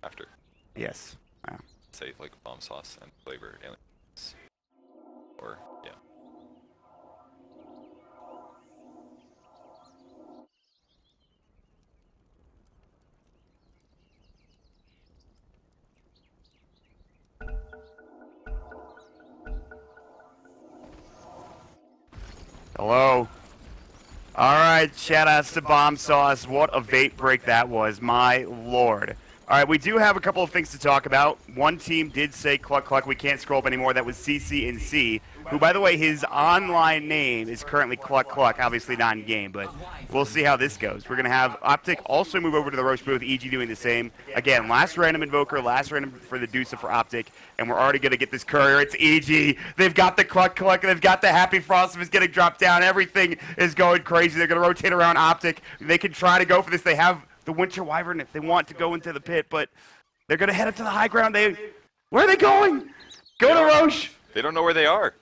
After. Yes. Wow. Say like bomb sauce and flavor aliens. Or yeah. Hello. All right, shout-outs to Bomb Sauce. What a bait break that was, my lord. All right, we do have a couple of things to talk about. One team did say cluck cluck. We can't scroll up anymore. That was CC&C, who, by the way, his online name is currently cluck cluck. Obviously not in game, but we'll see how this goes. We're going to have OpTic also move over to the Roche booth. EG doing the same. Again, last random invoker, last random for the Deuce for OpTic, and we're already going to get this courier. It's EG. They've got the cluck cluck. They've got the Happy Frostum is getting dropped down. Everything is going crazy. They're going to rotate around OpTic. They can try to go for this. They have the Winter Wyvern if they want to go into the pit, but they're going to head up to the high ground. Where are they going? Go to Roche. They don't know where they are.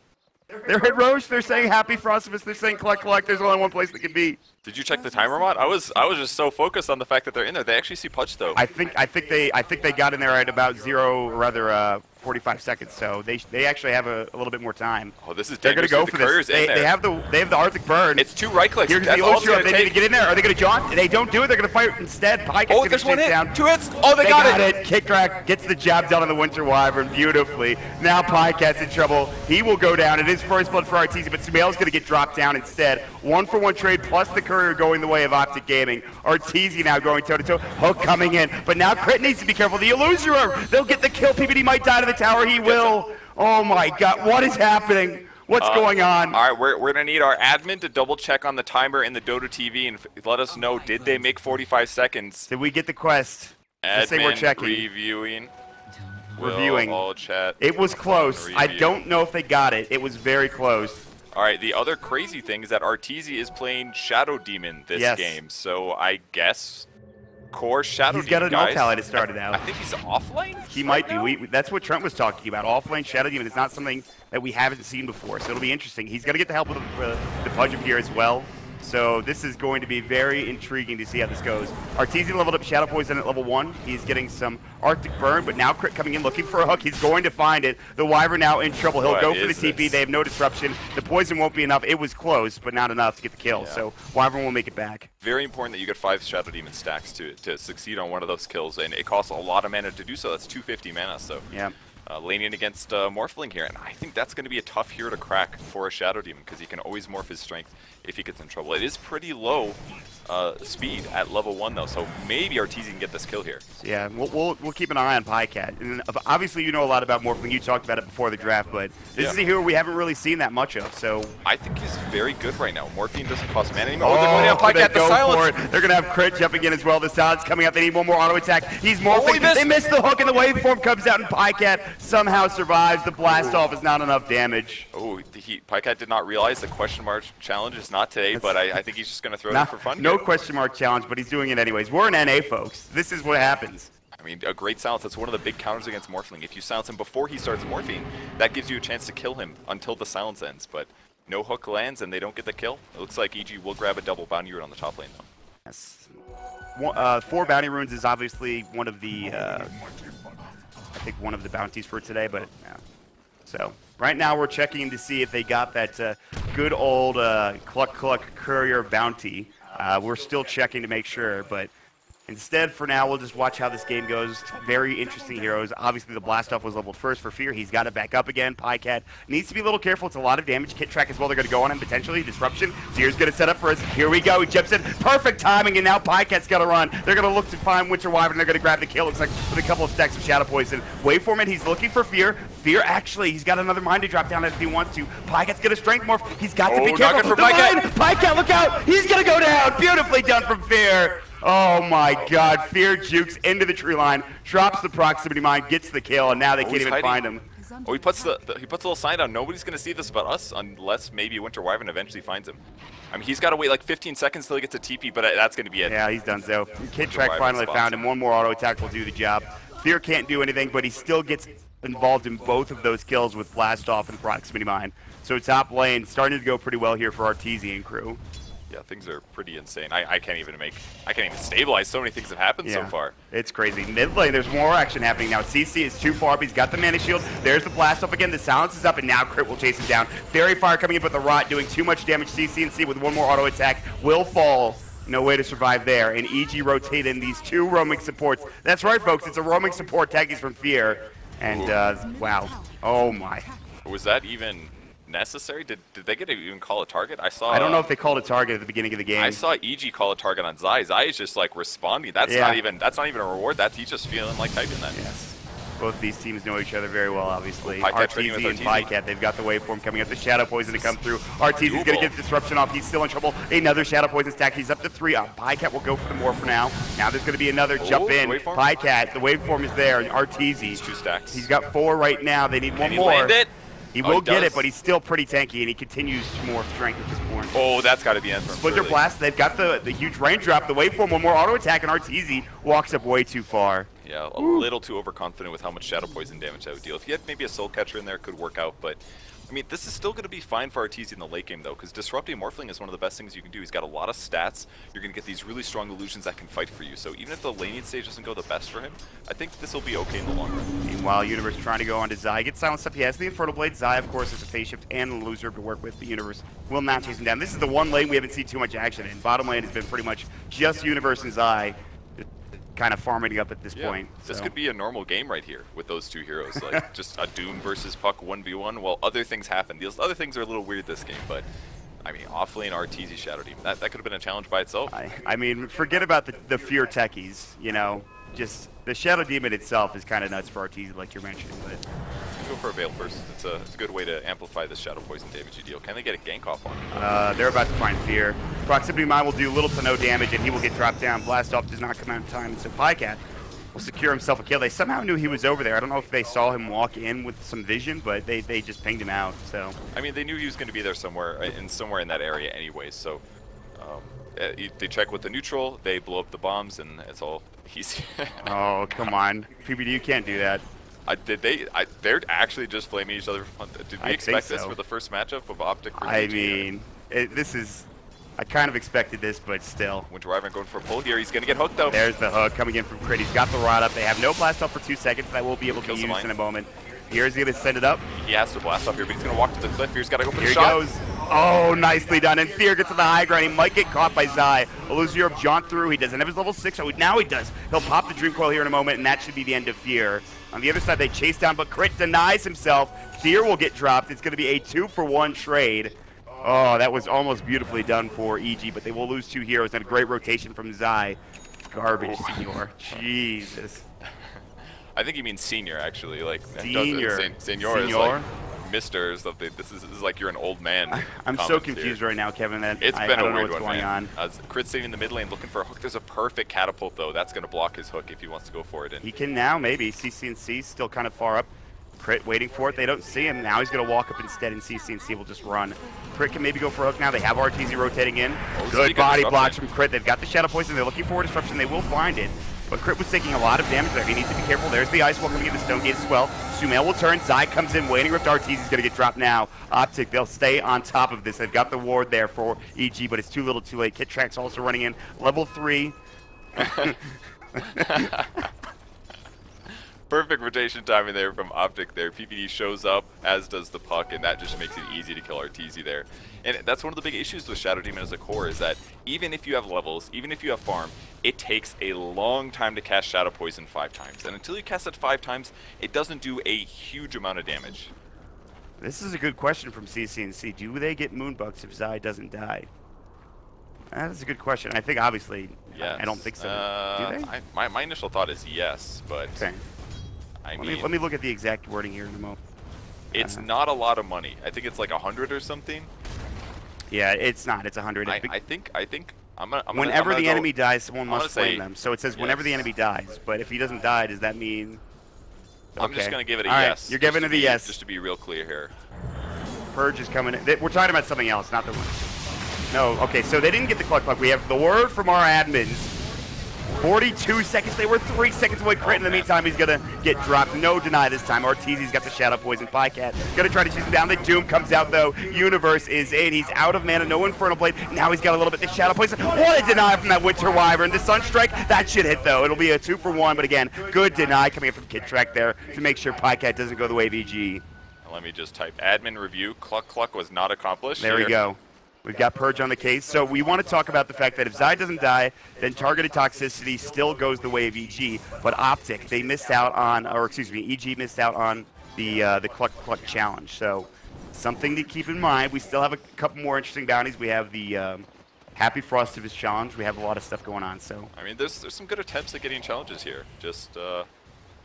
They're at Roche. They're saying Happy Frostum. They're saying collect, collect. There's only one place they can be. Did you check the timer mod? I was just so focused on the fact that they're in there. They actually see Pudge though. I think they got in there at about 45 seconds. So they actually have a little bit more time. Oh, this is they're going to go for this. They have the Arctic burn. It's 2 right clicks. Here's the Ocean. They need to get in there. Are they going to jaunt? They don't do it. They're going to fight instead. Pike gets there's one hit. Down. 2 hits. Oh, they got it. Kickdrack gets the jab down on the Winter Wyvern beautifully. Now Pycat's in trouble. He will go down. It is first blood for Arteezy, but Sumail's going to get dropped down instead. 1-for-1 trade plus the courier going the way of OpTic Gaming. Arteezy now going toe-to-toe. Hook coming in. But now Crit needs to be careful. The Illusorer. They'll get the kill. PBD might die to the tower. He will. Oh my god. What is happening? What's going on? All right, we're going to need our admin to double check on the timer in the Dota TV and let us know, did they make 45 seconds? Did we get the quest? Admin say we're checking. Reviewing. Reviewing. All chat. It was close. I don't know if they got it. It was very close. All right, the other crazy thing is that Arteezy is playing Shadow Demon this game, so I guess core Shadow Demon, He's got an ult ally to start it out. I think he's offlane? He might be. That's what Trent was talking about. Offlane Shadow Demon is not something that we haven't seen before, so it'll be interesting. He's going to get the help of the Pudge up here as well. So this is going to be very intriguing to see how this goes. Arteezy leveled up Shadow Poison at level 1. He's getting some Arctic Burn, but now Crit coming in looking for a hook. He's going to find it. The Wyvern now in trouble. He'll go for the TP. They have no disruption. The poison won't be enough. It was close, but not enough to get the kill. Yeah. So Wyvern will make it back. Very important that you get 5 Shadow Demon stacks to succeed on one of those kills, and it costs a lot of mana to do so. That's 250 mana. So yeah. Laning against Morphling here, and I think that's going to be a tough hero to crack for a Shadow Demon because he can always morph his strength if he gets in trouble. It is pretty low speed at level 1 though, so maybe Arteezy can get this kill here. Yeah, we'll keep an eye on Pycat. And obviously you know a lot about Morphling. You talked about it before the draft, but this is a hero we haven't really seen that much of. So I think he's very good right now. Morphine doesn't cost mana anymore. They're going on Pycat, the silence. They're going to have Crit jumping in as well. The silence coming up. They need one more auto attack. He's morphing. They missed the hook, and the waveform comes out, and Pycat somehow survives. The blast off is not enough damage. Oh, Pycat did not realize the question mark challenge is not today, but I think he's just going to throw it for fun. No question mark challenge, but he's doing it anyways. We're in NA, folks. This is what happens. I mean, a great silence. That's one of the big counters against Morphling. If you silence him before he starts morphing, that gives you a chance to kill him until the silence ends. But no hook lands, and they don't get the kill. It looks like EG will grab a double bounty rune on the top lane, though. Yes. 4 bounty runes is obviously one of the, I think one of the bounties for today, but yeah. So right now we're checking to see if they got that good old Cluck Cluck Courier bounty. We're still checking to make sure, but instead, for now, we'll just watch how this game goes. Very interesting heroes. Obviously, the Blastoff was leveled first for Fear. He's got it back up again. Pycat needs to be a little careful. It's a lot of damage. Kit Track as well. They're going to go on him, potentially. Disruption. Fear's going to set up for us. Here we go. He jumps in. Perfect timing, and now Pycat's got to run. They're going to look to find Winter Wyvern. They're going to grab the kill. Looks like with a couple of stacks of Shadow Poison. Waveform it. He's looking for Fear. Fear, actually, he's got another mine to drop down if he wants to. Pycat's going to strength morph. He's got to be careful. For Pycat. Pycat, look out. He's going to go down. Beautifully done from Fear. Oh my god, Fear jukes into the tree line, drops the proximity mine, gets the kill, and now they can't even find him. Oh, he puts a little sign down. Nobody's gonna see this but us, unless maybe Winter Wyvern eventually finds him. I mean, he's got to wait like 15 seconds till he gets a TP, but that's gonna be it. Yeah, he's done so. Kid Track finally found him. One more auto attack will do the job. Fear can't do anything, but he still gets involved in both of those kills with Blast Off and Proximity Mine. So top lane starting to go pretty well here for Artesian crew. Yeah, things are pretty insane. I can't even stabilize. So many things have happened so far. It's crazy. Mid lane, there's more action happening now. CC is too far, but he's got the mana shield. There's the blast off again. The silence is up, and now Crit will chase him down. Fairy Fire coming in, but the Rot doing too much damage. CC with one more auto attack will fall. No way to survive there. And EG rotate in these two roaming supports. That's right, folks. It's a roaming support taggies from Fear. And wow. Oh my. Was that even necessary? Did they get to even call a target? I don't know if they called a target at the beginning of the game. I saw EG call a target on Zai. Zai is just like responding. That's not even a reward. He's just feeling like typing that. Yes. Both of these teams know each other very well, obviously. Arteezy and Pycat, they've got the waveform coming up. The Shadow Poison to come through. Arteezy's going to get the disruption off. He's still in trouble. Another Shadow Poison stack. He's up to 3. Pycat will go for the more for now. Now there's going to be another jump in. Pycat, the waveform is there. And Arteezy. 2 stacks. He's got 4 right now. They need one more. Land it? He will get it, but he's still pretty tanky, and he continues to more strength at this point. Oh, that's got to be answer. Splinter Blast, they've got the huge raindrop, the waveform, one more auto attack, and Arteezy walks up way too far. Yeah, a little too overconfident with how much Shadow Poison damage that would deal. If he had maybe a Soul Catcher in there, it could work out, but I mean, this is still going to be fine for Arteezy in the late game, though, because Disrupting Morphling is one of the best things you can do. He's got a lot of stats. You're going to get these really strong illusions that can fight for you. So even if the laning stage doesn't go the best for him, I think this will be okay in the long run. Meanwhile, Universe trying to go on to Zai. Gets silenced up. He has the Infernal Blade. Zai, of course, is a phase shift and a loser to work with. The Universe will not chase him down. This is the one lane we haven't seen too much action in. Bottom lane has been pretty much just Universe and Zai kind of farming up at this point. This could be a normal game right here with those two heroes, like just a Doom versus Puck 1v1. Well, other things happen. These other things are a little weird this game, but I mean, offlane Arteezy Shadow Demon, that could have been a challenge by itself. I mean, forget about the Fear techies, you know, just the Shadow Demon itself is kind of nuts for Arteezy, like you're mentioning, but go for a Veil first. It's a good way to amplify this Shadow Poison damage you deal. Can they get a gank off on him? They're about to find Fear. Proximity Mine will do little to no damage, and he will get dropped down. Blast Off does not come out in time, so Pycat will secure himself a kill. They somehow knew he was over there. I don't know if they saw him walk in with some vision, but they just pinged him out. So I mean, they knew he was going to be there somewhere in that area anyways. So they check with the neutral, they blow up the bombs, and it's all easy. Oh, come on. PBD, you can't do that. They're actually just flaming each other for fun. Did we expect this for the first matchup of OpTic? I mean, I kind of expected this, but still. Winter Wyvern going for a pull here. He's going to get hooked, though. There's the hook coming in from Crit. He's got the rod up. They have no blast off for 2 seconds. That will be able to be used in a moment. Here's going to send it up. He has to blast off here, but he's going to walk to the cliff. Here's got to go for the shot. Here he goes. Oh, nicely done. And Fear gets to the high ground. He might get caught by Zai. Illusion jaunt through. He doesn't have his level 6. Oh, now he does. He'll pop the Dream Coil here in a moment, and that should be the end of Fear. On the other side, they chase down, but Crit denies himself. Fear will get dropped. It's going to be a 2-for-1 trade. Oh, that was almost beautifully done for EG, but they will lose 2 heroes and a great rotation from Zai. Garbage, Senor. Jesus. I think he means senior, actually. Like Senior. Senor is like Mr. or something. This is like you're an old man. I'm so confused right now, Kevin. I don't know what's going on. Crit sitting in the mid lane looking for a hook. There's a perfect catapult, though. That's going to block his hook if he wants to go for it. And he can now, maybe. CC&C still kind of far up. Crit waiting for it. They don't see him. Now he's going to walk up instead, and CC&C will just run. Crit can maybe go for a hook now. They have Arteezy rotating in. Good body blocks from Crit. They've got the Shadow Poison. They're looking for a disruption. They will find it. But Crit was taking a lot of damage there. He needs to be careful. There's the Ice Wall coming in the Stone Gate as well. Sumail will turn. Zai comes in. Waiting Rift. Arteezy's going to get dropped now. OpTic, they'll stay on top of this. They've got the ward there for EG, but it's too little too late. Kit Track's also running in. Level 3. Perfect rotation timing there from OpTic there. PPD shows up, as does the Puck, and that just makes it easy to kill Arteezy there. And that's one of the big issues with Shadow Demon as a core, is that even if you have levels, even if you have farm, it takes a long time to cast Shadow Poison 5 times. And until you cast it 5 times, it doesn't do a huge amount of damage. This is a good question from CC&C. Do they get Moonbucks if Zai doesn't die? That's a good question. I think, obviously, yes. I don't think so. Do they? My initial thought is yes, but... Okay. Let me look at the exact wording here in a moment. It's not a lot of money. I think it's like 100 or something. Yeah, it's not. It's 100. I think whenever the enemy dies, someone must flame them. So it says whenever the enemy dies. But if he doesn't die, does that mean I'm just going to give it a All yes. Right. You're giving it a yes. Just to be real clear here. Purge is coming in. We're talking about something else, not the one. No, okay, so they didn't get the cluck. We have the word from our admins. 42 seconds. They were 3 seconds away. Crit in the meantime, he's going to get dropped. No deny this time. Arteezy's got the Shadow Poison. Pycat going to try to chase him down. The Doom comes out, though. Universe is in. He's out of mana. No Infernal Blade. Now he's got a little bit of the Shadow Poison. What a deny from that Winter Wyvern. The Sunstrike, that should hit, though. It'll be a 2-for-1, but again, good deny coming in from Kid Track there to make sure Pycat doesn't go the way of EG. Let me just type admin review. Cluck was not accomplished. There we go. We've got Purge on the case. So we want to talk about the fact that if Zai doesn't die, then targeted toxicity still goes the way of EG. But OpTic, they missed out on, or excuse me, EG missed out on the Cluck challenge. So something to keep in mind. We still have a couple more interesting bounties. We have the Happy Frostivus challenge. We have a lot of stuff going on. So I mean, there's some good attempts at getting challenges here. Just a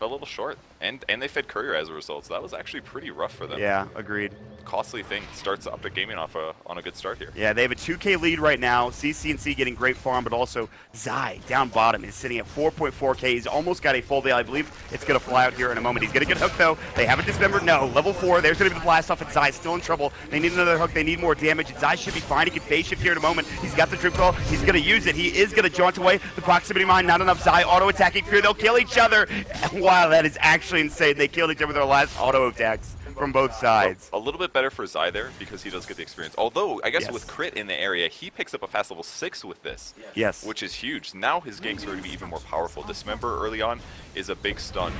little short, and they fed Courier as a result. So that was actually pretty rough for them. Yeah, agreed. Costly thing. Starts OpTic Gaming off on a good start here. Yeah, they have a 2K lead right now. CCNC getting great farm, but also Zai down bottom is sitting at 4.4K. He's almost got a full day. I believe it's going to fly out here in a moment. He's going to get hooked, though. They haven't dismembered. No, level 4. There's going to be the blast off, and Zai's still in trouble. They need another hook. They need more damage. And Zai should be fine. He can phase shift here in a moment. He's got the Drip Call. He's going to use it. He is going to jaunt away. The proximity mine, not enough. Zai auto-attacking Fear. They'll kill each other. Wow, that is actually insane. They killed each other with their last auto-attacks from both sides. A little bit better for Zai there because he does get the experience. Although, I guess Yes. with Crit in the area, he picks up a fast level 6 with this. Yes. Which is huge. Now his ganks are going to be even more powerful. Dismember early on is a big stun.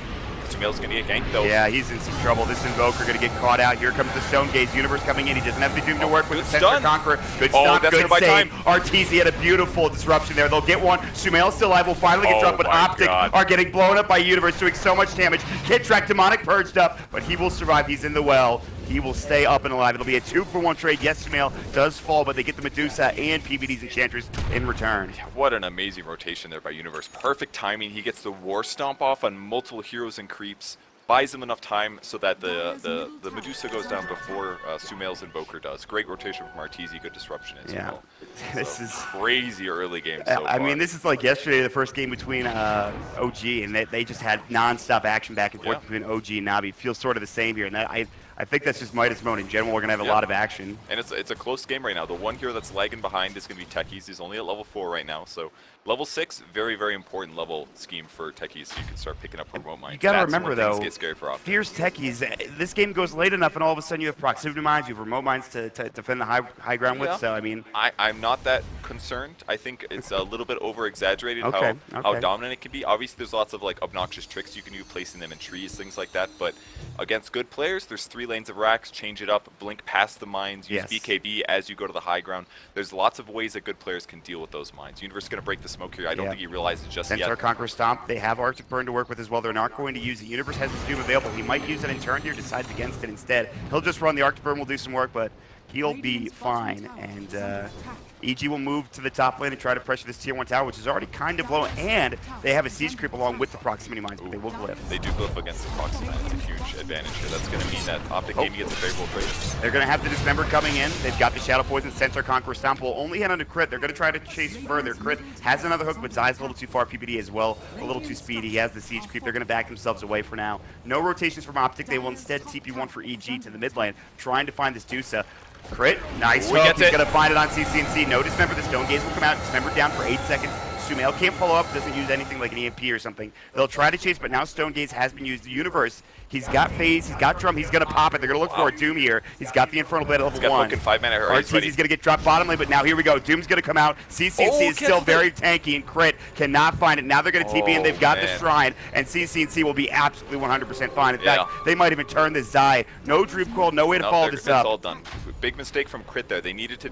Sumail's going to get ganked though. Yeah, he's in some trouble. This Invoker going to get caught out. Here comes the Stone Gaze. Universe coming in. He doesn't have the Doom to work with. Good The Sensor stun. Conqueror. Good Oh, stop. that's Good gonna buy save. time. Arteezy had a beautiful disruption there. They'll get one. Sumail's still alive. Will finally get Oh dropped, but my OpTic God. are getting blown up by Universe, doing so much damage. Kid Track Demonic purged up, but he will survive. He's in the well. He will stay up and alive. It'll be a 2-for-1 trade. Yes, Sumail does fall, but they get the Medusa and PBD's Enchantress in return. What an amazing rotation there by Universe. Perfect timing. He gets the War Stomp off on multiple heroes and creeps. Buys him enough time so that the Medusa goes down before Sumail's Invoker does. Great rotation from Arteezy. Good disruption as well. This is crazy early game so I far. mean, this is like yesterday, the first game between OG, and they just had non-stop action back and forth between OG and Navi. It feels sort of the same here, and I think that's just Midas Mode in general. We're going to have a lot of action. And it's a close game right now. The one hero that's lagging behind is going to be Techies. He's only at level 4 right now. So level 6, very, very important level scheme for Techies so you can start picking up remote mines. You got to remember, though, get scary for OpTic. Fierce Techies, this game goes late enough, and all of a sudden you have proximity mines, you have remote mines to defend the high ground with. So, I mean... I'm not that concerned. I think it's a little bit over-exaggerated how dominant it can be. Obviously, there's lots of like obnoxious tricks you can do, placing them in trees, things like that. But against good players, there's 3 lanes of racks. Change it up, blink past the mines, use BKB as you go to the high ground. There's lots of ways that good players can deal with those mines. Universe is going to break the smoke here. I don't think he realizes just yet. Centaur Conqueror Stomp. They have Arctic Burn to work with as well. They're not going to use it. Universe has his Doom available. He might use it in turn here, decides against it instead. He'll just run the Arctic Burn, will do some work, but he'll be fine. And EG will move to the top lane and try to pressure this tier 1 tower, which is already kind of low, and they have a siege creep along with the proximity mines, but they will glyph. They do glyph against the proximity. It's a huge advantage here. That's going to mean that OpTic Gaming gets a favorable trade. They're going to have the Dismember coming in. They've got the Shadow Poison. Centaur Conqueror Stomp will only hit under Crit. They're going to try to chase further. Crit has another hook, but Zai's a little too far. PPD as well, a little too speedy. He has the siege creep. They're going to back themselves away for now. No rotations from OpTic. They will instead TP1 for EG to the mid lane, trying to find this Dusa. Crit, nice hook. He's going to find it on CCNC. No Dismember. The Stone Gaze will come out. Dismember down for 8 seconds. Sumail can't follow up, doesn't use anything like an EMP or something. They'll try to chase, but now Stone Gaze has been used. The Universe, he's got phase, he's got drum, he's going to pop it. They're going to look for a Doom here. He's got the Infernal Blade at level 1. He's got 5-mana. Arteezy's going to get dropped bottom lane, but now here we go. Doom's going to come out. CCNC is still very tanky, and Crit cannot find it. Now they're going to TP in. They've got the Shrine, and CCNC will be absolutely 100% fine. In fact, they might even turn this Zai. No Dream Coil, no way to follow this up. It's all done. Big mistake from Crit there. He needed to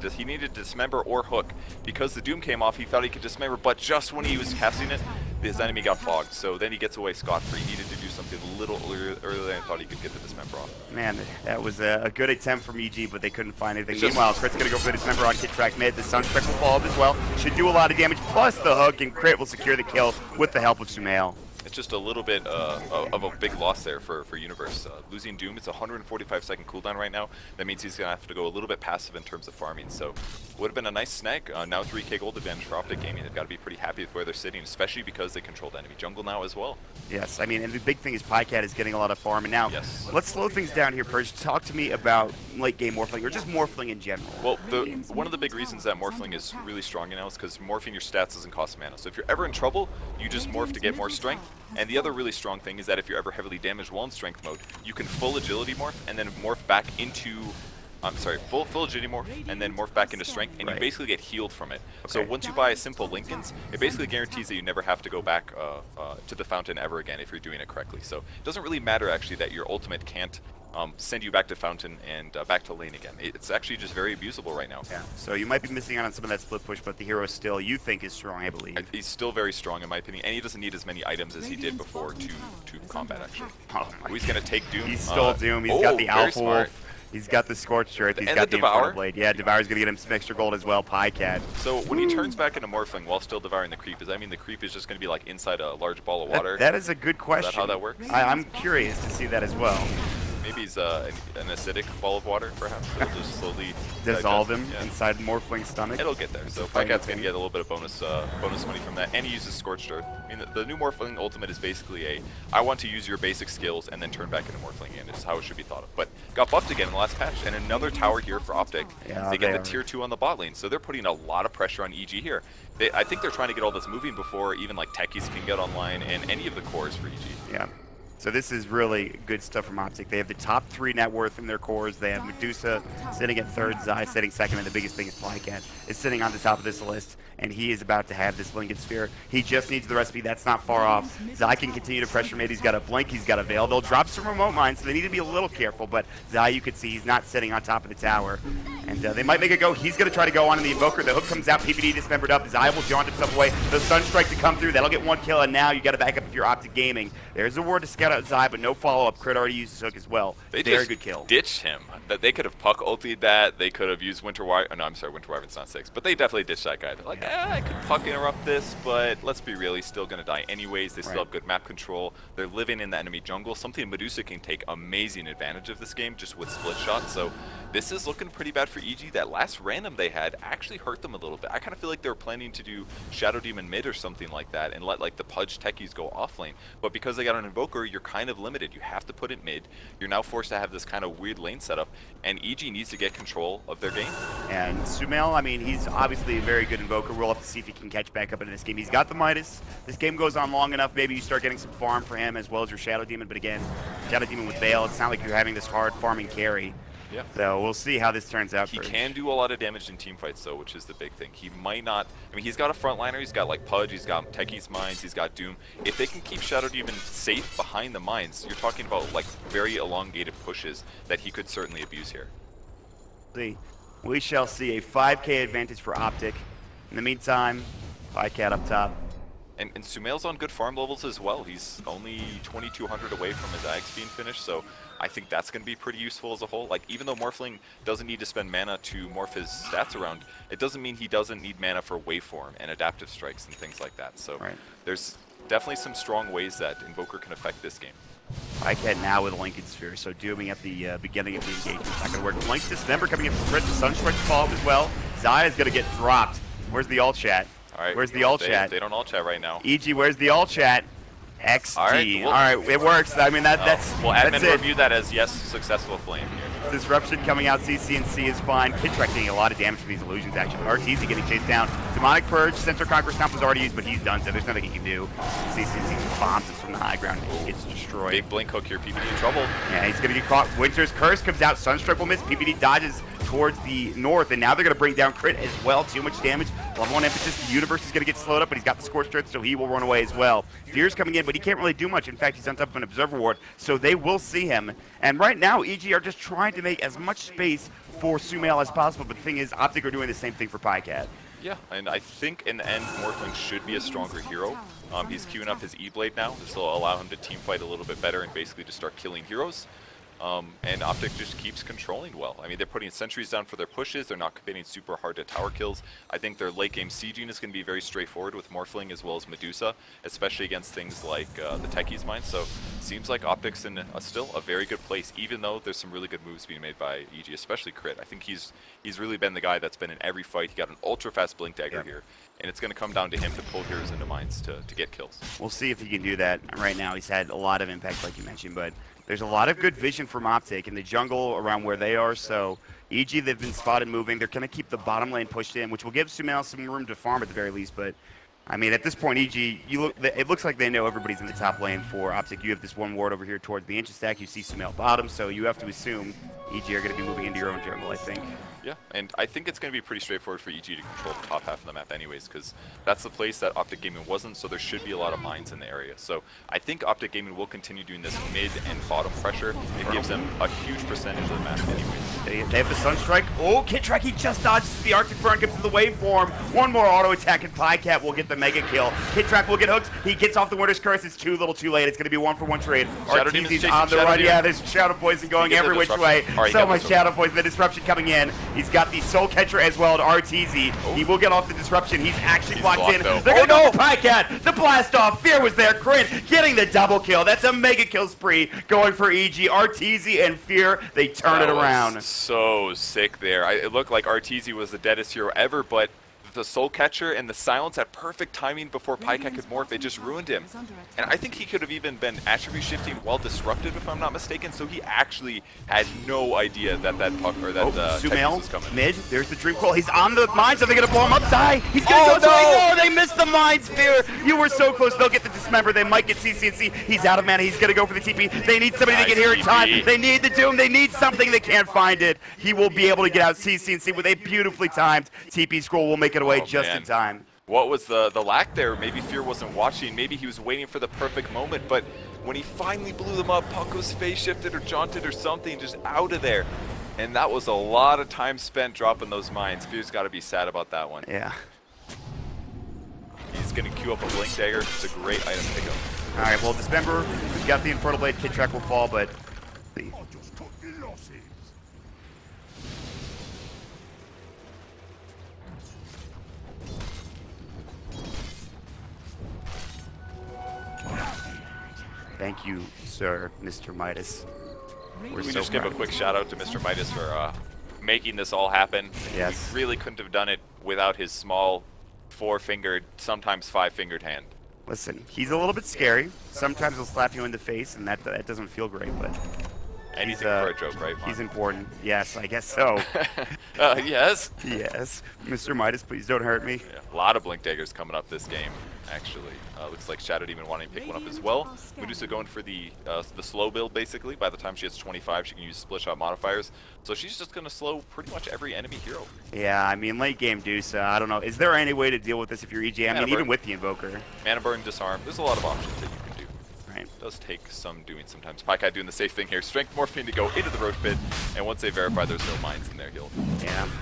dismember or hook. Because the Doom came off, he thought he could dismember, but just when he was casting it, his enemy got fogged. So then he gets away scot-free. He needed to do something a little earlier than I thought he could get the dismember off. Man, that was a good attempt from EG, but they couldn't find anything. Meanwhile, Crit's going to go for the dismember on Kid Track mid. The Sunspec will follow up as well. Should do a lot of damage, plus the hook, and Crit will secure the kill with the help of Sumail. It's just a little bit of a big loss there for Universe. Losing Doom, it's a 145-second cooldown right now. That means he's going to have to go a little bit passive in terms of farming. So would have been a nice snag. Now 3k gold advantage for OpTic Gaming. They've got to be pretty happy with where they're sitting, especially because they control the enemy jungle now as well. Yes, I mean, and the big thing is PyCat is getting a lot of farm. And now, yes. Let's slow things down here, Purge. Talk to me about late game Morphling, or just Morphling in general. Well, one of the big reasons that Morphling is really strong now is because morphing your stats doesn't cost mana. So if you're ever in trouble, you just morph to get more strength. And the other really strong thing is that if you're ever heavily damaged while in strength mode, you can full agility morph and then morph back into, full agility morph and then morph back into strength, and you basically get healed from it. Okay. So once you buy a simple Lincoln's, it basically guarantees that you never have to go back to the fountain ever again if you're doing it correctly. So it doesn't really matter actually that your ultimate can't send you back to fountain and back to lane again. It's actually just very abusable right now. Yeah. So you might be missing out on some of that split push, but the hero still, you think, is strong, I believe. He's still very strong in my opinion, and he doesn't need as many items as he did before to combat actually. Oh my he's going to take Doom. He stole Doom. He's got the Alpha Wolf. He's got the Scorched Earth. He's got the Inferno Blade. Yeah, Devour's going to get him some extra gold as well. PyCat. So when he turns back into Morphling while still devouring the creep, does that mean the creep is just going to be like inside a large ball of water? That is a good question. Is that how that works? I'm curious to see that as well. Maybe he's an acidic ball of water, perhaps. It'll just slowly dissolve him inside Morphling's stomach. It'll get there. So PyCat's going to get a little bit of bonus money from that, and he uses Scorched Earth. I mean, the new Morphling ultimate is basically I want to use your basic skills and then turn back into Morphling again. Is how it should be thought of. But got buffed again in the last patch, and another tower here for OpTic. Yeah, they get the tier 2 on the bot lane, so they're putting a lot of pressure on EG here. I think they're trying to get all this moving before even like techies can get online and any of the cores for EG. Yeah. So this is really good stuff from OpTic. They have the top 3 net worth in their cores. They have Medusa sitting at 3rd, Zai sitting 2nd, and the biggest thing is PyCat is sitting on the top of this list, and he is about to have this Lincoln Sphere. He just needs the recipe. That's not far off. Zai can continue to pressure mid. He's got a Blink. He's got a Veil. They'll drop some remote mines, so they need to be a little careful, but Zai, you can see he's not sitting on top of the tower. And they might make it go. He's going to try to go on in the Invoker. The hook comes out. PPD dismembered up. Zai will jaunt himself away. The Sunstrike to come through. That'll get 1 kill, and now you got to back up if you're OpTic Gaming. There's a ward to scout out Zai, but no follow-up. Crit already used his hook as well. They Very just good kill. Ditched him. They could have puck ultied that. They could have used Winter Wyvern. No, I'm sorry, Winter Wyvern's not 6. But they definitely ditched that guy. They're like, I could puck interrupt this, but let's be real. He's still going to die anyways. They still have good map control. They're living in the enemy jungle. Something Medusa can take amazing advantage of this game just with split shots. So this is looking pretty bad for EG. That last random they had actually hurt them a little bit. I kind of feel like they were planning to do Shadow Demon mid or something like that and let like the Pudge techies go off lane. But because they got an Invoker, you're kind of limited. You have to put it mid. You're now forced to have this kind of weird lane setup, and EG needs to get control of their game. And Sumail, I mean, he's obviously a very good Invoker. We'll have to see if he can catch back up into this game. He's got the Midas. This game goes on long enough, maybe you start getting some farm for him as well as your Shadow Demon, but again, Shadow Demon with Veil, it's not like you're having this hard farming carry. Yeah. So we'll see how this turns out. He can do a lot of damage in team fights though, which is the big thing. He might not, I mean, he's got a frontliner, he's got like Pudge, he's got Techie's Mines, he's got Doom. If they can keep Shadow Demon safe behind the mines, you're talking about like very elongated pushes that he could certainly abuse here. See, we shall see a 5k advantage for OpTic. In the meantime, PyCat up top. And Sumail's on good farm levels as well. He's only 2,200 away from his Axe being finished, so I think that's going to be pretty useful as a whole. Like, even though Morphling doesn't need to spend mana to morph his stats around, it doesn't mean he doesn't need mana for waveform and adaptive strikes and things like that. So there's definitely some strong ways that Invoker can affect this game. PyCat now with a Lincoln Sphere, so dooming at the beginning of the engagement. It's not going to work. Blink Dismember coming in for Crit, the Sunstrike to follow as well. Zaya's going to get dropped. Where's the alt chat? All right, where's the alt chat? They don't alt chat right now. EG, where's the alt chat? XD. All right, it works. I mean, that's well, admin that's it. Review that as yes, successful flame here. Disruption coming out, CC&C is fine. Kidtrack getting a lot of damage from these illusions, actually. RTZ getting chased down. Demonic Purge, Centaur Conqueror Stomp was already used, but he's done, so there's nothing he can do. CC&C bombs him from the high ground and he gets destroyed. Big blink hook here, PPD in trouble. Yeah, he's going to get caught. Winter's Curse comes out, Sunstrike will miss, PPD dodges towards the north, and now they're going to bring down Crit as well. Too much damage. Level 1 emphasis. The Universe is going to get slowed up, but he's got the Scorched Earth, so he will run away as well. Fear's coming in, but he can't really do much. In fact, he's on top of an Observer Ward, so they will see him. And right now, EG are just trying to make as much space for Sumail as possible, but the thing is, OpTic are doing the same thing for PyCat. Yeah, and I think in the end, Morphling should be a stronger hero. He's queuing up his E-Blade now. This will allow him to team fight a little bit better and basically just start killing heroes. And OpTic just keeps controlling well. I mean, they're putting sentries down for their pushes. They're not committing super hard to tower kills. I think their late game sieging is going to be very straightforward with Morphling as well as Medusa, especially against things like the Techie's Mine. So seems like OpTic's in still a very good place, even though there's some really good moves being made by EG, especially Crit. I think he's really been the guy that's been in every fight. He got an ultra fast Blink Dagger here, and it's going to come down to him to pull heroes into mines to get kills. We'll see if he can do that. Right now, he's had a lot of impact, like you mentioned, but there's a lot of good vision from OpTic in the jungle around where they are. So EG, they've been spotted moving. They're going to keep the bottom lane pushed in, which will give Sumail some room to farm at the very least. But I mean, at this point, EG, it looks like they know everybody's in the top lane for OpTic. You have this one ward over here towards the Ancient Stack. You see Sumail bottom, so you have to assume EG are going to be moving into your own jungle, I think. Yeah, and I think it's going to be pretty straightforward for EG to control the top half of the map anyways, because that's the place that OpTic Gaming wasn't, so there should be a lot of mines in the area. So I think OpTic Gaming will continue doing this mid and bottom pressure. It gives them a huge percentage of the map anyways. They have the Sunstrike. Oh, Kidtrack, he just dodges the Arctic Burn, gets to the waveform. One more auto attack, and Pycat will get the mega kill. Kidtrack will get hooked. He gets off the Winter's Curse. It's too little too late. It's going to be 1-for-1 trade. Arteezy's on the run. Yeah, there's Shadow Poison going every which way. So much Shadow Poison. The disruption coming in. He's got the Soul Catcher as well to Arteezy. He will get off the disruption. He's actually blocked in. They're going to go for Pycat. The blast off. Fear was there. Crit getting the double kill. That's a mega kill spree going for EG. Arteezy and Fear, they turn it around. So sick there. It looked like Arteezy was the deadest hero ever, but the Soul Catcher and the silence at perfect timing before Pycat could morph, it just ruined him. And I think he could have even been attribute shifting while disrupted, if I'm not mistaken, so he actually had no idea that puck or that Sumail was coming. Mid, there's the Dream Coil. He's on the mines. Are they going to blow him up? Die. He's going to go no, they missed the mines, Fear. You were so close. They'll get the Dismember. They might get CC&C. He's out of mana. He's going to go for the TP. They need somebody to get here in time. They need the Doom. They need something. They can't find it. He will be able to get out CC&C with a beautifully timed TP scroll. Will make it away just in time. What was the lack there? Maybe Fear wasn't watching. Maybe he was waiting for the perfect moment. But when he finally blew them up, Puck was phase shifted or jaunted or something, just out of there. And that was a lot of time spent dropping those mines. Fear's got to be sad about that one. Yeah. He's going to queue up a Blink Dagger. It's a great item to pick up. All right, well, Dismember, we've got the Infernal Blade. Kidtrack will fall, but... Thank you, sir, Mr. Midas. We just give a quick shout out to Mr. Midas for making this all happen. Yes. He really couldn't have done it without his small, four-fingered, sometimes five-fingered hand. Listen, he's a little bit scary. Sometimes he'll slap you in the face, and that doesn't feel great, but... Anything for a joke, right, Mark? He's important. Yes, I guess so. Yes? Yes. Mr. Midas, please don't hurt me. Yeah, a lot of Blink Daggers coming up this game, actually. Looks like Shadow Demon wanting to pick one up as well. Medusa going for the slow build, basically. By the time she hits 25, she can use split shot modifiers. So she's just going to slow pretty much every enemy hero. Yeah, I mean, late game Medusa, I don't know. Is there any way to deal with this if you're EG? I mean, even with the Invoker. Mana Burn, Disarm. There's a lot of options that you can do. Right. It does take some doing sometimes. Pycat doing the safe thing here. Strength Morphine to go into the Roche pit, and once they verify there's no mines in there, he'll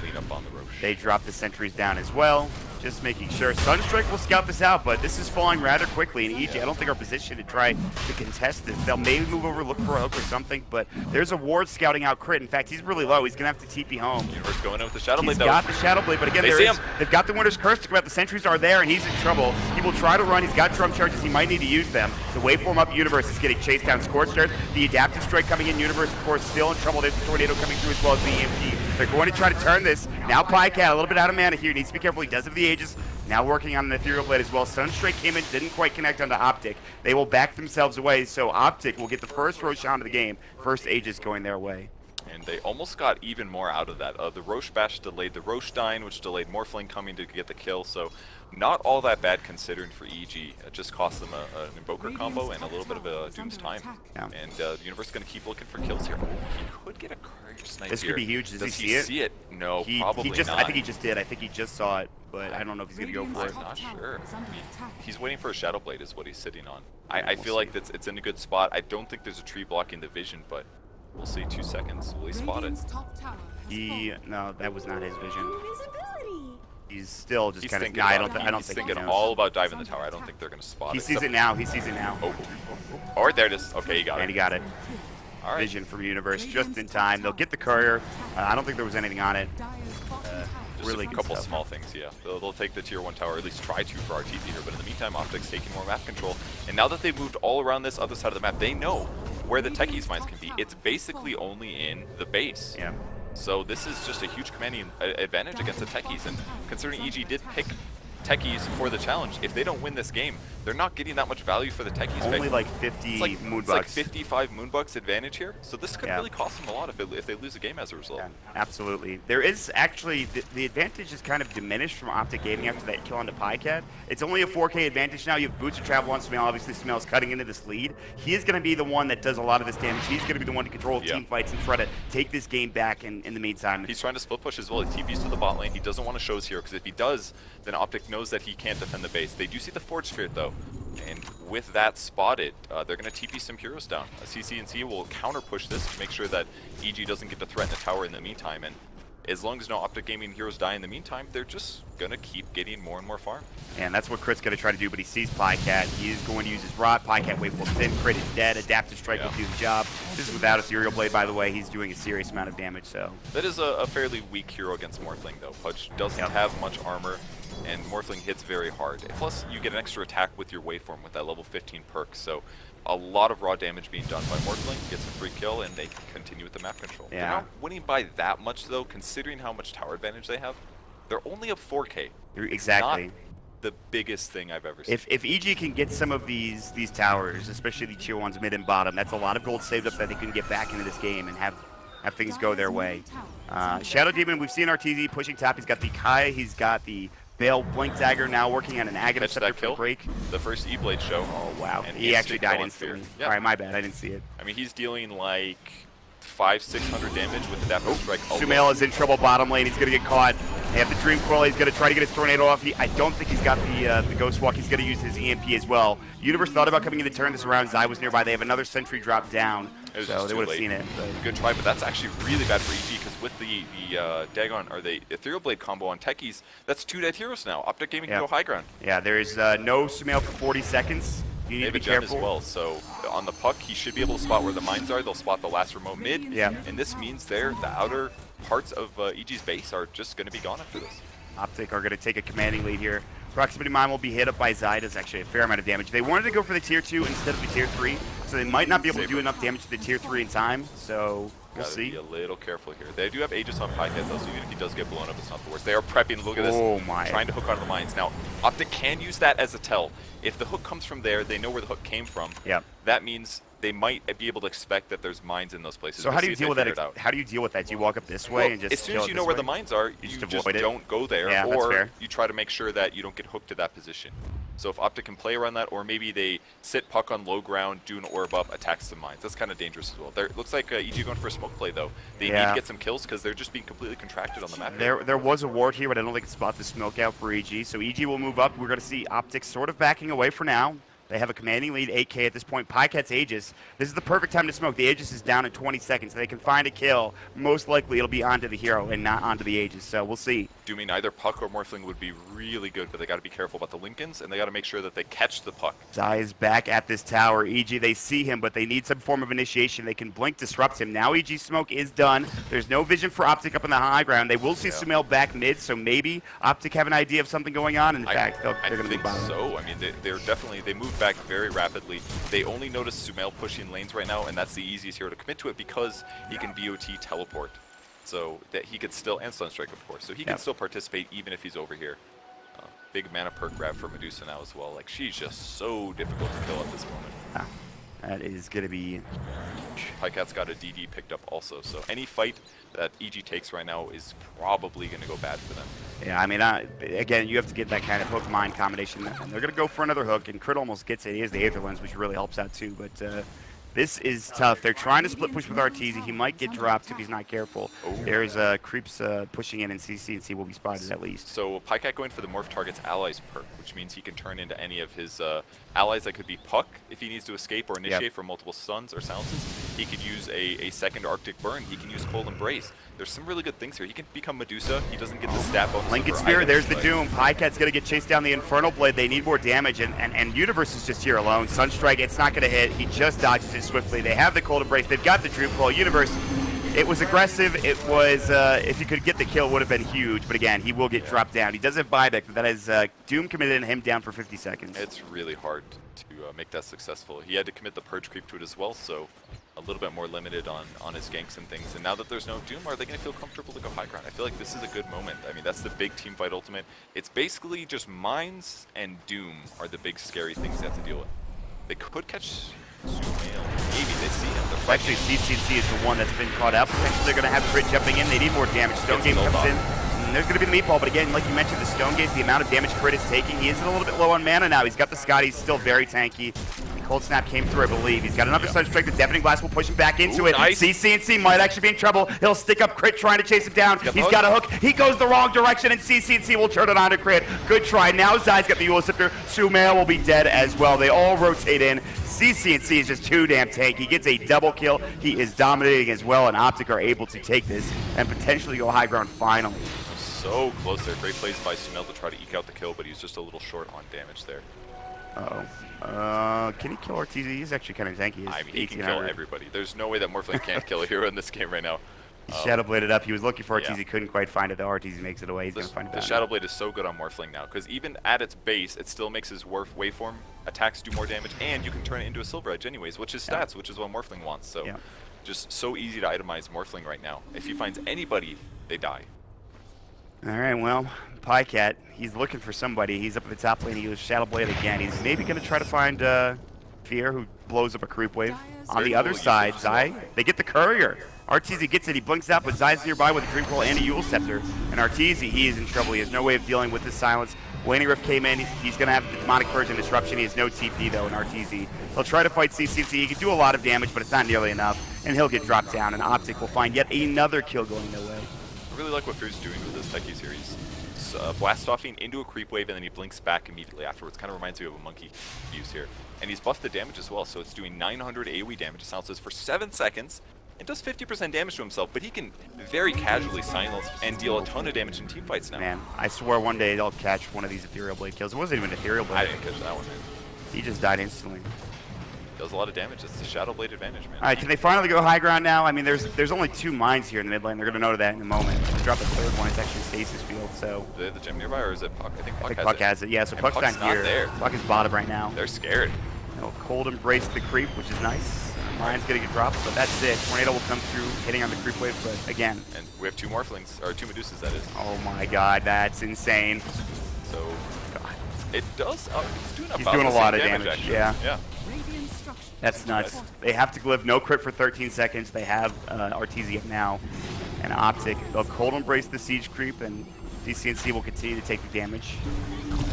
clean up on the Roche. They drop the sentries down as well, just making sure. Sunstrike will scout this out, but this is falling rather quickly, and EG, I don't think, are positioned to try to contest this. They'll maybe move over, look for a hook or something, but there's a ward scouting out Crit. In fact, he's really low. He's going to have to TP home. Universe going in with the Shadow Blade, though. He's got the Shadow Blade, but again, they've got the Winter's Curse to come out. The sentries are there, and he's in trouble. He will try to run. He's got drum charges. He might need to use them. The waveform up Universe is getting chased down. Scorched Earth, the Adaptive Strike coming in. Universe, of course, still in trouble. There's the Tornado coming through as well as the EMP. They're going to try to turn this. Now Pycat, a little bit out of mana here. Needs to be careful. He does have the Aegis. Now working on an Ethereal Blade as well. Sunstrike came in, didn't quite connect onto OpTic. They will back themselves away, so OpTic will get the first Roshan of the game. First Aegis going their way. And they almost got even more out of that. The Roche Bash delayed the Roche dying, which delayed Morphling coming to get the kill, so not all that bad considering for EG. It just cost them an Invoker combo and a little bit of a Doom's time. Yeah. And the Universe is going to keep looking for kills here. He could get a Courier Snipe This here. could be huge. Does he see it? No, probably not. I think he just did. I think he just saw it, but I don't know if he's going to go for it. I'm not sure. He's waiting for a Shadow Blade is what he's sitting on. I feel like it's in a good spot. I don't think there's a tree blocking the vision, but we'll see. 2 seconds. Will he spot it? No, that was not his vision. He's still just kind of. I don't think he's thinking all about diving the tower. I don't think they're going to spot it. He sees it now. He sees it now. Oh, there it is. Okay, he got it. And he got it. All right. vision from Universe just in time. They'll get the courier. I don't think there was anything on it. Just Really a good couple stuff. small things, yeah. They'll take the tier 1 tower, or at least try to for RTZ here, but in the meantime, OpTic's taking more map control. And now that they've moved all around this other side of the map, they know where the Techies mines can be. It's basically only in the base. Yeah. So this is just a huge commanding advantage against the Techies, and considering EG did pick Techies for the challenge, if they don't win this game, they're not getting that much value for the Techies. Only like 50 it's like Moonbucks. It's like 55 Moonbucks advantage here, so this could Yeah. really cost them a lot if they lose a game as a result. Yeah, absolutely. There is actually, the advantage is kind of diminished from OpTic Gaming after that kill onto PyCat. It's only a 4K advantage now. You have Boots of Travel on Smell. Obviously, Smell's cutting into this lead. He is going to be the one that does a lot of this damage. He's going to be the one to control team fights and try to take this game back in the meantime. He's trying to split push as well. He TPs to the bot lane. He doesn't want to shows here, because if he does, then OpTic knows that he can't defend the base. They do see the Forge Spirit, though. And with that spotted, they're going to TP some heroes down. CC&C will counter push this to make sure that EG doesn't get to threaten the tower in the meantime. And as long as no OpTic Gaming heroes die in the meantime, they're just going to keep getting more and more farm. And that's what Crit's going to try to do, but he sees PyCat. He is going to use his rod. PyCat wave flips in. Crit is dead. Adaptive Strike will do the job. This is without Ethereal Blade, by the way. He's doing a serious amount of damage, so. That is a fairly weak hero against Morphling, though. Pudge doesn't have much armor, and Morphling hits very hard. Plus, you get an extra attack with your waveform with that level 15 perk, so a lot of raw damage being done by Morphling, gets a free kill, and they can continue with the map control. Yeah. They're not winning by that much, though, considering how much tower advantage they have. They're only up 4K. Exactly. Not the biggest thing I've ever seen. If EG can get some of these towers, especially the tier 1s mid and bottom, that's a lot of gold saved up that they can get back into this game and have things go their way. Shadow Demon, we've seen RTZ pushing top. He's got the Kai, he's got the Veil Blink Dagger, now working on an Aghanim Scepter for the break. The first E-Blade show. Oh, wow. And He actually died instantly. instantly. Yeah. All right, my bad. I didn't see it. I mean, he's dealing like 500-600 damage with Adaptive Strike. Sumail is in trouble bottom lane. He's going to get caught. They have the Dream Coil. He's going to try to get his Tornado off. I don't think he's got the Ghost Walk. He's going to use his EMP as well. Universe thought about coming in to turn this around. Zai was nearby. They have another Sentry drop down, so they would have seen it. But. Good try, but that's actually really bad for EG, because with the Dagon, or the Ethereal Blade combo on Techies, that's 2 dead heroes now. OpTic Gaming can go high ground. Yeah, there is no Sumail for 40 seconds. You need to be careful. As well, so on the puck, he should be able to spot where the mines are. They'll spot the last remote mid, and this means the outer parts of EG's base are just going to be gone after this. OpTic are going to take a commanding lead here. Proximity Mine will be hit up by Zai. Does actually a fair amount of damage. They wanted to go for the tier 2 instead of the tier 3, so they might not be able to do enough damage to the tier 3 in time, so we'll see. Be a little careful here. They do have Aegis on PyCat, though, so even if he does get blown up, it's not the worst. They are prepping. Look at this. Oh my. Trying to hook onto the mines. Now, OpTic can use that as a tell. If the hook comes from there, they know where the hook came from. Yeah. That means they might be able to expect that there's mines in those places. So how do you deal with that? How do you deal with that? Do you walk up this way and just as soon as you know where the mines are, you just don't go there, or you try to make sure that you don't get hooked to that position. So if OpTic can play around that, or maybe they sit puck on low ground, do an orb up, attacks some mines. That's kind of dangerous as well. It looks like EG going for a smoke play, though. They need to get some kills because they're just being completely contracted on the map. There was a ward here, but I don't think it's spot the smoke out for EG. So EG will move up. We're going to see OpTic sort of backing away for now. They have a commanding lead, 8K at this point. PyCat's Aegis. This is the perfect time to smoke. The Aegis is down in 20 seconds. They can find a kill. Most likely it'll be onto the hero and not onto the Aegis, so we'll see. Dooming either puck or Morphling would be really good, but they got to be careful about the Lincolns, and they got to make sure that they catch the puck. Zai is back at this tower. EG, they see him, but they need some form of initiation. They can blink, disrupt him. Now EG smoke is done. There's no vision for OpTic up in the high ground. They will see Sumail back mid, so maybe OpTic have an idea of something going on. In fact, they're going to be bottom. So. I mean, they move back very rapidly. They only notice Sumail pushing lanes right now, and that's the easiest hero to commit to it because he can BOT teleport. So that he could still, and Sunstrike, of course. So he can still participate even if he's over here. Big mana perk grab for Medusa now as well. Like, she's just so difficult to kill at this moment. That is going to be... PyCat's got a DD picked up also, so any fight that EG takes right now is probably going to go bad for them. Yeah, I mean, again, you have to get that kind of hook-mine combination, and they're going to go for another hook, and Crit almost gets it. He has the Aether Lens, which really helps out too, but this is tough. They're trying to split push with RTZ. He might get dropped if he's not careful. There's Creeps pushing in, and CC&C will be spotted at least. So PyCat going for the Morph Target's Allies perk, which means he can turn into any of his allies that could be Puck if he needs to escape or initiate from multiple stuns or silences. He could use a second Arctic Burn. He can use Cold Embrace. There's some really good things here. He can become Medusa. He doesn't get the stat bonus. Lincoln Sphere, there's the Doom. Pycat's going to get chased down the Infernal Blade. They need more damage, and Universe is just here alone. Sunstrike, it's not going to hit. He just dodges it swiftly. They have the Cold Embrace. They've got the Droop Claw. Universe, it was aggressive. It was, if he could get the kill, it would have been huge. But again, he will get dropped down. He does have buyback, but that is Doom committed him down for 50 seconds. It's really hard to make that successful. He had to commit the Purge Creep to it as well, so a little bit more limited on his ganks and things. And now that there's no Doom, are they going to feel comfortable to go high ground? I feel like this is a good moment. I mean, that's the big team fight ultimate. It's basically just Mines and Doom are the big scary things they have to deal with. They could catch Sumail. Maybe they see him. Actually, CCC is the one that's been caught out. Potentially they're going to have Crit jumping in. They need more damage. Stone Game comes in. And there's going to be the Meatball, but again, like you mentioned, the Stone Gaze, the amount of damage Crit is taking, he is a little bit low on mana now. He's got the Scott, he's still very tanky. The Cold Snap came through, I believe. He's got another Sunstrike. The Deafening Blast will push him back into it. Nice. CCNC might actually be in trouble. He'll stick up Crit trying to chase him down. He's got a hook. He goes the wrong direction, and CCNC will turn it on to Crit. Good try. Now Zai's got the Eula Scepter. Sumail will be dead as well. They all rotate in. CCNC is just too damn tanky. He gets a double kill. He is dominating as well, and OpTic are able to take this and potentially go high ground finally. So close there. Great plays by Sumail to try to eke out the kill, but he's just a little short on damage there. Can he kill Ortiz? He's actually kind of tanky. I mean, he can kill everybody. There's no way that Morphling can't kill a hero in this game right now. He Shadow Bladed up. He was looking for Ortiz. He couldn't quite find it, though. Ortiz makes it away. He's going to find it. The Shadow Blade is so good on Morphling now, because even at its base, it still makes his waveform attacks do more damage, and you can turn it into a Silver Edge anyways, which is stats, which is what Morphling wants. So just so easy to itemize Morphling right now. If he finds anybody, they die. All right, well, Pycat, he's looking for somebody. He's up at the top lane. He goes Shadow Blade again. He's maybe going to try to find Fear, who blows up a creep wave. On the other side, Zai, they get the Courier. Arteezy gets it. He blinks out, but Zai's nearby with a Dream Coil and a Eula Scepter. And Arteezy, he is in trouble. He has no way of dealing with the silence. Waning Rift came in. He's going to have the Demonic Purge and Disruption. He has no TP, though, in Arteezy. He'll try to fight CCC. He can do a lot of damage, but it's not nearly enough. And he'll get dropped down, and OpTic will find yet another kill going their way. I really like what Fear's doing with this Techie series. Blast offing into a creep wave, and then he blinks back immediately afterwards. Kind of reminds me of a monkey use here. And he's buffed the damage as well, so it's doing 900 AoE damage, it sounds, for 7 seconds. It does 50% damage to himself, but he can very casually silence and deal a ton of damage in team fights now. Man, I swore one day I'll catch one of these Ethereal Blade kills. It wasn't even Ethereal Blade. I didn't catch that one, man. He just died instantly. Does a lot of damage. It's the Shadow Blade advantage, man. All right, can they finally go high ground now? I mean, there's only 2 mines here in the mid lane. They're going to know that in a moment. They drop the third one. It's actually Stasis Field, so... The gem nearby, or is it Puck? I think Puck has it. Yeah, so Puck's down here. There. Puck is bottom right now. They're scared. They'll Cold Embrace the creep, which is nice. Mine's going to get dropped, but that's it. Tornado will come through, hitting on the creep wave, but again... And we have 2 Morphlings, or 2 Medusas, that is. Oh my god, that's insane. So... God. It does... He's doing, he's doing a lot of damage, actually. Yeah. Yeah. That's nuts. They have to live no crit for 13 seconds. They have Arteezy up now. And OpTic, they'll Cold Embrace the Siege Creep, and DCNC will continue to take the damage.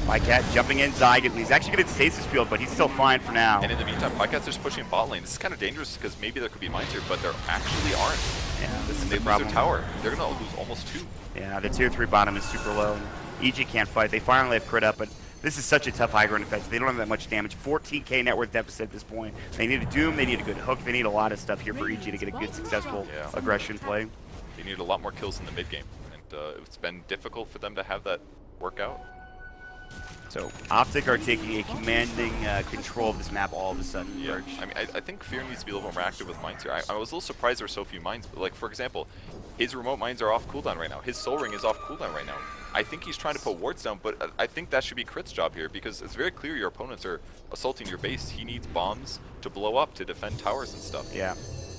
Pycat jumping in, Zygon. He's actually going to Stasis Field, but he's still fine for now. And in the meantime, Pycat's just pushing bot lane. This is kind of dangerous because maybe there could be mines here, but there actually aren't. Yeah, this is the problem. Their tower. They're going to lose almost 2. Yeah, the tier 3 bottom is super low. EG can't fight. They finally have crit up, but this is such a tough high ground defense. They don't have that much damage. 14k net worth deficit at this point. They need a Doom. They need a good hook. They need a lot of stuff here for EG to get a good, successful aggression play. They need a lot more kills in the mid game, and it's been difficult for them to have that work out. So OpTic are taking a commanding control of this map all of a sudden. Yeah, I mean, I think Fear needs to be a little more active with mines here. I was a little surprised there were so few mines. But like, for example, his remote mines are off cooldown right now. His Soul Ring is off cooldown right now. I think he's trying to put wards down, but I think that should be Crit's job here because it's very clear your opponents are assaulting your base. He needs bombs to blow up to defend towers and stuff. Yeah.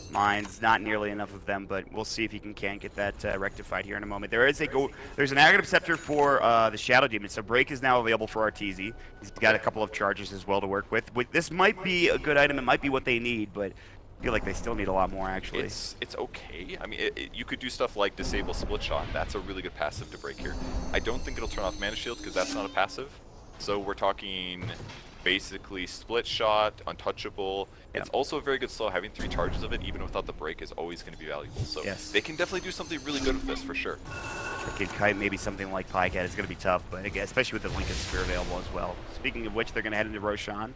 Mines, not nearly enough of them, but we'll see if he can get that rectified here in a moment. There's an Aghanim Scepter for the Shadow Demon, so Break is now available for Arteezy. He's got a couple of charges as well to work with. This might be a good item, it might be what they need, but I feel like they still need a lot more, actually. It's okay. I mean, you could do stuff like disable Split Shot. That's a really good passive to break here. I don't think it'll turn off Mana Shield because that's not a passive. So we're talking basically Split Shot, Untouchable. Yep. It's also a very good slow. Having 3 charges of it, even without the break, is always going to be valuable. So they can definitely do something really good with this for sure. Kid Kite, maybe something like Pycat is going to be tough, but again, especially with the Lincoln Sphere available as well. Speaking of which, they're going to head into Roshan.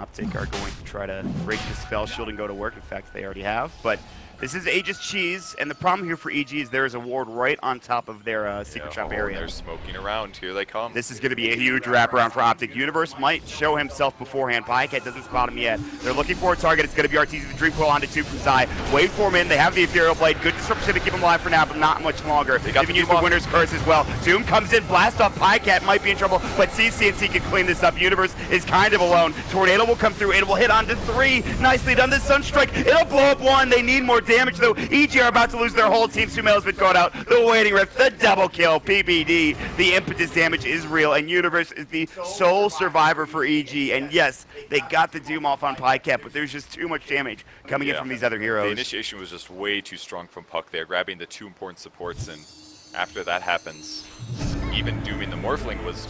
OpTic are going to try to break the spell shield and go to work. In fact, they already have. But this is Aegis Cheese, and the problem here for EG is there is a ward right on top of their secret shop area. They're smoking around. Here they come. This is going to be a huge wraparound for OpTic. Universe might show himself beforehand. Pycat doesn't spot him yet. They're looking for a target. It's going to be RTZ. The Dream Coil onto 2 from Zai. Wait for him in. They have the Ethereal Blade. Good disruption to keep him alive for now, but not much longer. They even use the Winner's Curse as well. Doom comes in. Blast off. Pycat might be in trouble, but CCNC can clean this up. Universe is kind of alone. Tornado will come through. It will hit onto 3. Nicely done. The Sunstrike. It'll blow up 1. They need more damage, though. EG are about to lose their whole team. Sumail has been caught out. The Waiting Rift, the double kill, PBD. The impetus damage is real, and Universe is the sole survivor for EG. And yes, they got the Doom off on Pycat, but there's just too much damage coming in from these other heroes. The initiation was just way too strong from Puck there, grabbing the 2 important supports, and after that happens, even dooming the Morphling was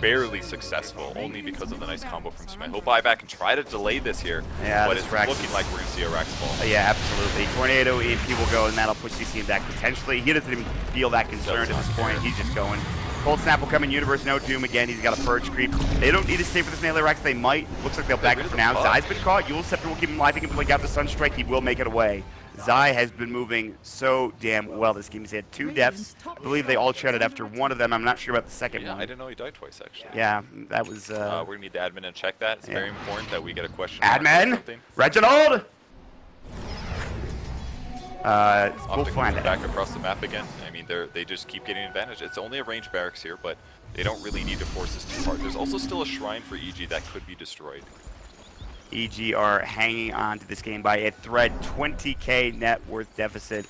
barely successful, only because of the nice combo from Sumail. He'll buy back and try to delay this here, but it's looking like we're going to see a Rax fall. Yeah, absolutely. Tornado EMP will go, and that'll push CCN back potentially. He doesn't even feel that concerned at this point. He's just going. Cold Snap will come in. Universe, no Doom again. He's got a Purge creep. They don't need to stay for this melee Rax. They might. Looks like they'll back it for now. Zai's been caught. Yule Scepter will keep him alive. He can blink out the Sunstrike. He will make it away. Zai has been moving so damn well this game. He's had 2 deaths. I believe they all shredded after one of them. I'm not sure about the second one. I didn't know he died twice, actually. Yeah, that was... we're going to need the admin to check that. It's very important that we get a question. Admin! Reginald! We'll OpTic find it. Back across the map again. I mean, they just keep getting advantage. It's only a range barracks here, but they don't really need to force this too hard. There's also still a shrine for EG that could be destroyed. EG are hanging on to this game by a thread. 20k net worth deficit.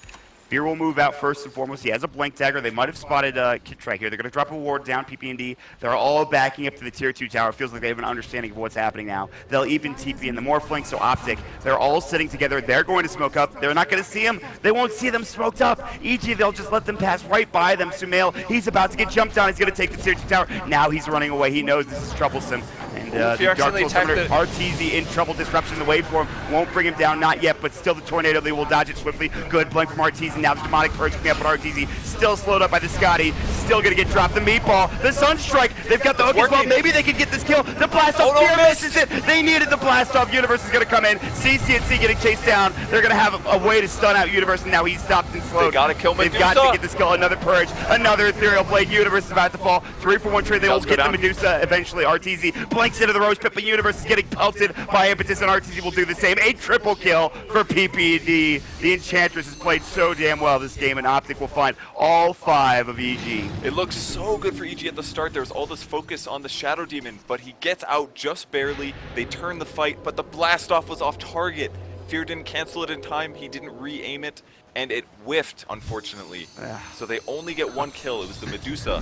Fear will move out first and foremost. He has a Blink Dagger. They might have spotted Kitrak here. They're going to drop a ward down PP&D. They're all backing up to the tier 2 tower. It feels like they have an understanding of what's happening now. They'll even TP in the Morphling, so OpTic. They're all sitting together. They're going to smoke up. They're not going to see him. They won't see them smoked up. EG, they'll just let them pass right by them. Sumail, he's about to get jumped on. He's going to take the tier 2 tower. Now he's running away. He knows this is troublesome. And the Dark Soul Summoner, RTZ in trouble. Disruption. The waveform won't bring him down. Not yet, but still the Tornado. They will dodge it swiftly. Good blink from RTZ. Now the Demonic Purge coming up, but RTZ still slowed up by the Scotty. Still going to get dropped. The Meatball. The Sunstrike. They've got the hook as well. Maybe they could get this kill. The Blast Off. Fear misses it. They needed the Blast Off. Universe is going to come in. CCNC getting chased down. They're going to have a way to stun out Universe, and now he's stopped and slowed. They got to kill Medusa. They've got to get this kill. Another Purge. Another Ethereal Blade. Universe is about to fall. 3-for-1 trade. They will get the Medusa eventually. RTZ blinks into the Rose Pit, but Universe is getting pelted by Impetus, and RTZ will do the same. A triple kill for PPD. The Enchantress has played so damn well this game, and OpTic will find all 5 of EG. It looks so good for EG at the start. There was all this focus on the Shadow Demon, but he gets out just barely. They turn the fight, but the blast off was off target. Fear didn't cancel it in time. He didn't re-aim it, and it whiffed, unfortunately. So they only get 1 kill. It was the Medusa.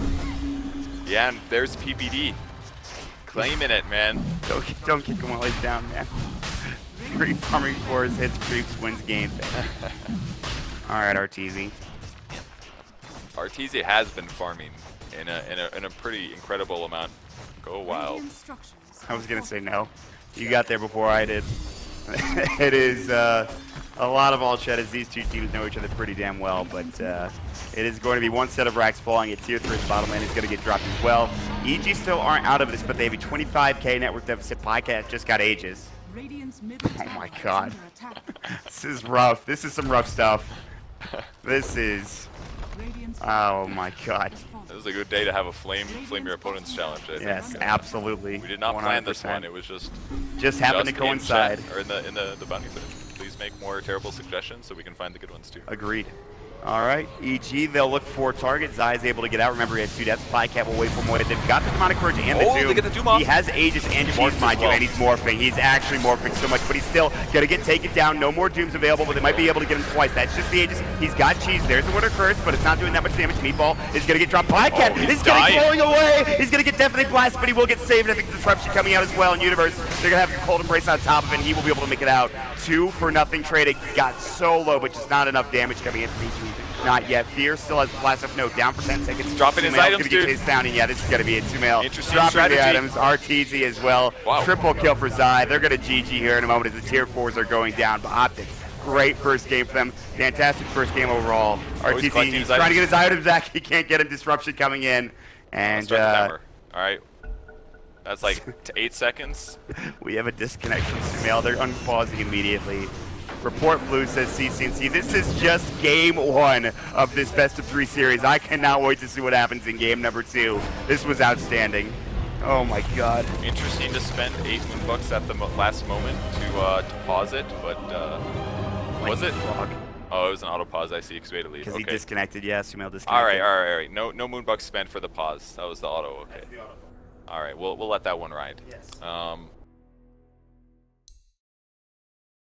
Yeah, and there's PPD. Claiming it, man. Don't kick him while he's down, man. Free farming cores, hits creeps, wins games. Alright, RTZ. RTZ has been farming in a pretty incredible amount. Go wild. I was gonna say no. You got there before I did. It is a lot of all shed as these two teams know each other pretty damn well, but it is going to be 1 set of Rax falling. A tier 3 bottom lane is going to get dropped as well. EG still aren't out of this, but they have a 25k network deficit. Pycat just got Aegis. Oh my god. This is rough. This is some rough stuff. This is... Oh my god. This was a good day to have a flame your opponent's challenge. I think. Yes, absolutely. We did not 100%. plan this one. It was just happened to coincide. Or in the bounty footage. Please make more terrible suggestions so we can find the good ones too. Agreed. All right, EG, they'll look for target. Zai is able to get out. Remember, he has 2 deaths. Pycat will wait for more. They've got the Demonic Purge and the Doom. They get the Doom off. He has Aegis and Cheese, mind you, and he's morphing. He's actually morphing so much, but he's still going to get taken down. No more Dooms available, but they might be able to get him twice. That's just the Aegis. He's got Cheese. There's the Winter Curse, but it's not doing that much damage. Meatball is going to get dropped. Pycat is going away. He's going to get definitely blasted, but he will get saved. I think the Disruption coming out as well in Universe. They're going to have a Cold Embrace on top of it, and he will be able to make it out. 2-for-0 trade. It got so low, but just not enough damage coming in from EG. Not yet. Fear still has the blast off. No, down for 10 seconds. Dropping his items, gonna get chased down, and yeah, this is going to be it. Sumail dropping strategy. The items. RTZ as well. Wow. Triple kill for Zai. They're going to GG here in a moment as the tier 4s are going down. But OpTic, great first game for them. Fantastic first game overall. RTZ, he's trying to get his items back. He can't get him. Disruption coming in. And all right. That's like 8 seconds. We have a disconnect from Sumail. They're unpausing immediately. Report Blue says CCNC. This is just game 1 of this best of 3 series. I cannot wait to see what happens in game number 2. This was outstanding. Oh my god. Interesting to spend 8 Moonbucks at the last moment to pause it, but was it? Frog. Oh, it was an auto pause. I see. Because we had to leave. Because Okay. he disconnected. Yeah, Sumail disconnected. All right. No Moonbucks spent for the pause. That was the auto. Okay. All right. We'll let that one ride. Yes.